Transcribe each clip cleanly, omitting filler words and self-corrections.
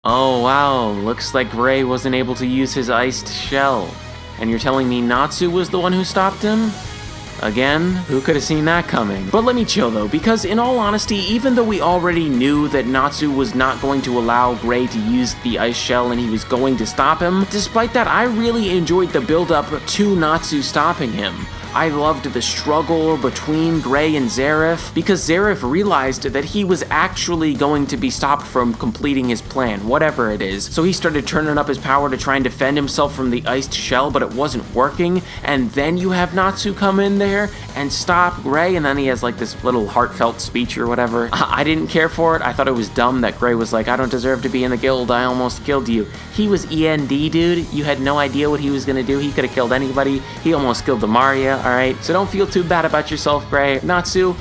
Oh wow, looks like Gray wasn't able to use his iced shell. And you're telling me Natsu was the one who stopped him? Again, who could have seen that coming? But let me chill though, because in all honesty, even though we already knew that Natsu was not going to allow Gray to use the ice shell and he was going to stop him, despite that, I really enjoyed the build-up to Natsu stopping him. I loved the struggle between Gray and Zeref, because Zeref realized that he was actually going to be stopped from completing his plan, whatever it is. So he started turning up his power to try and defend himself from the iced shell, but it wasn't working. And then you have Natsu come in there and stop Gray, and then he has like this little heartfelt speech or whatever. I didn't care for it. I thought it was dumb that Gray was like, I don't deserve to be in the guild, I almost killed you. He was END, dude. You had no idea what he was gonna do. He could have killed anybody. He almost killed the Maria. Alright, so don't feel too bad about yourself, Gray. Natsu,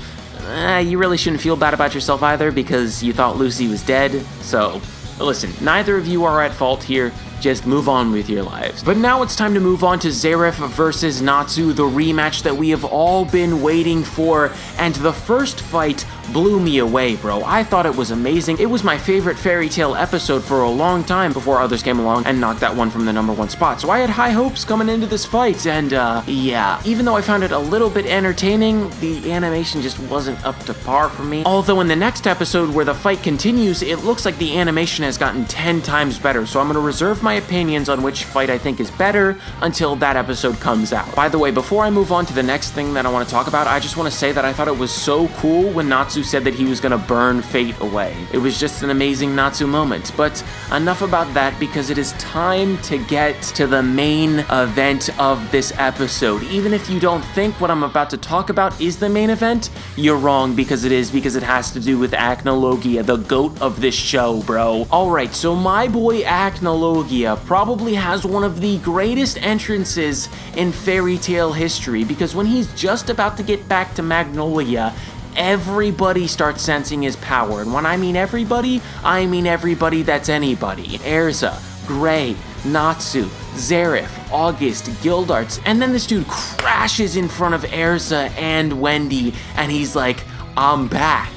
you really shouldn't feel bad about yourself either because you thought Lucy was dead. So, listen, neither of you are at fault here. Just move on with your lives. But now it's time to move on to Zeref versus Natsu, the rematch that we have all been waiting for. And the first fight blew me away, bro. I thought it was amazing. It was my favorite Fairy Tail episode for a long time before others came along and knocked that one from the #1 spot. So I had high hopes coming into this fight, and yeah, even though I found it a little bit entertaining, the animation just wasn't up to par for me. Although in the next episode where the fight continues, it looks like the animation has gotten 10 times better, so I'm gonna reserve my opinions on which fight I think is better until that episode comes out. By the way, before I move on to the next thing that I want to talk about, I just want to say that I thought it was so cool when Natsu said that he was gonna burn Fate away. It was just an amazing Natsu moment. But enough about that, because it is time to get to the main event of this episode. Even if you don't think what I'm about to talk about is the main event, you're wrong, because it is, because it has to do with Acnologia, the goat of this show, bro. Alright, so my boy Acnologia probably has one of the greatest entrances in Fairy Tail history, because when he's just about to get back to Magnolia, everybody starts sensing his power. And when I mean everybody that's anybody. Erza, Gray, Natsu, Zeref, August, Gildarts, and then this dude crashes in front of Erza and Wendy, and he's like, I'm back.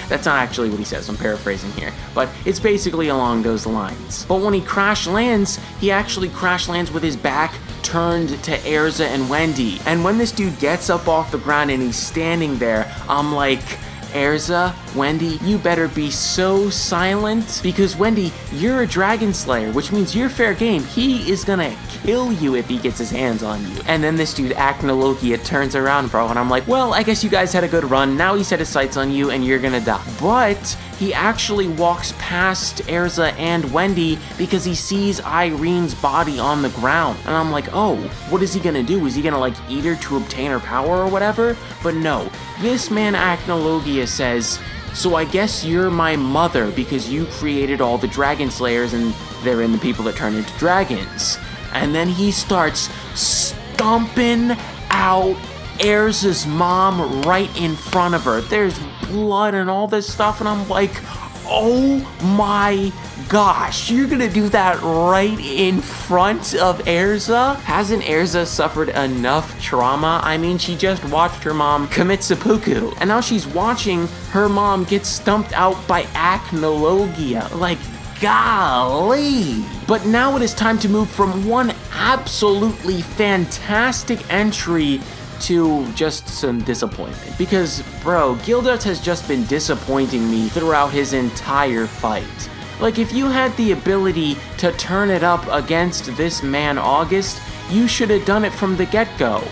That's not actually what he says, I'm paraphrasing here, but it's basically along those lines. But when he crash lands, he actually crash lands with his back turned to Erza and Wendy. And when this dude gets up off the ground and he's standing there, I'm like, Erza, Wendy, you better be so silent, because Wendy, you're a dragon slayer, which means you're fair game. He is gonna kill you if he gets his hands on you. And then this dude Acnologia turns around, bro, and I'm like, well, I guess you guys had a good run. Now he set his sights on you and you're gonna die. But he actually walks past Erza and Wendy because he sees Irene's body on the ground. And I'm like, oh, what is he gonna do? Is he gonna like eat her to obtain her power or whatever? But no, this man Acnologia says, so I guess you're my mother because you created all the dragon slayers and they're in the people that turn into dragons. And then he starts stomping out Erza's mom right in front of her. There's blood and all this stuff, and I'm like, oh my gosh, you're gonna do that right in front of Erza? Hasn't Erza suffered enough trauma? I mean, she just watched her mom commit seppuku, and now she's watching her mom get stumped out by Acnologia. Like, golly. But now it is time to move from one absolutely fantastic entry to just some disappointment. Because, bro, Gildarts has just been disappointing me throughout his entire fight. Like, if you had the ability to turn it up against this man August, you should have done it from the get-go.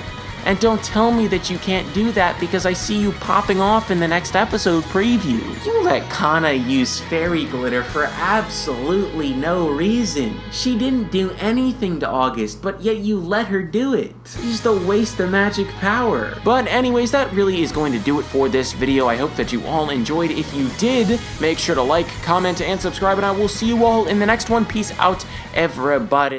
And don't tell me that you can't do that because I see you popping off in the next episode preview. You let Kana use fairy glitter for absolutely no reason. She didn't do anything to August, but yet you let her do it. Just a waste of magic power. But anyways, that really is going to do it for this video. I hope that you all enjoyed. If you did, make sure to like, comment, and subscribe, and I will see you all in the next one. Peace out, everybody.